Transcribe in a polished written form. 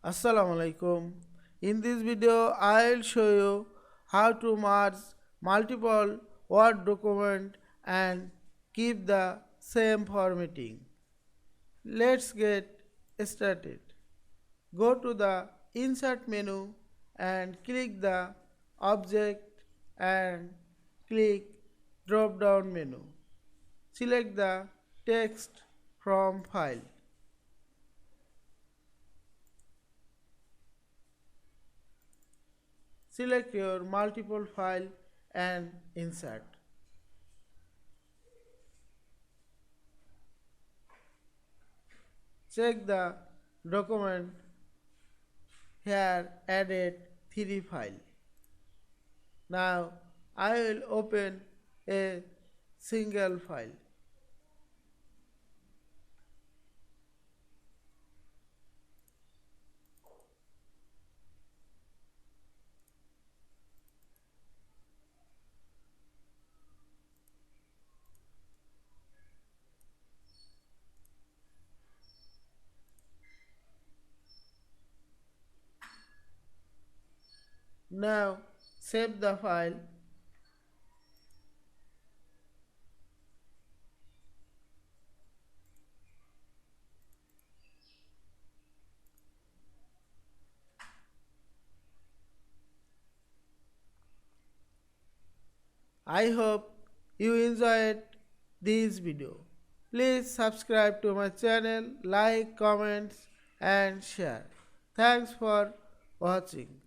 Assalamu Walaikum. In this video, I will show you how to merge multiple Word document and keep the same formatting. Let's get started. Go to the Insert menu and click the Object and click Drop down menu. Select the text from file. Select your multiple file and insert. Check the document. Here added 3 file. Now I will open a single file. Now save the file. I hope you enjoyed this video. Please subscribe to my channel, like, comments and share. Thanks for watching.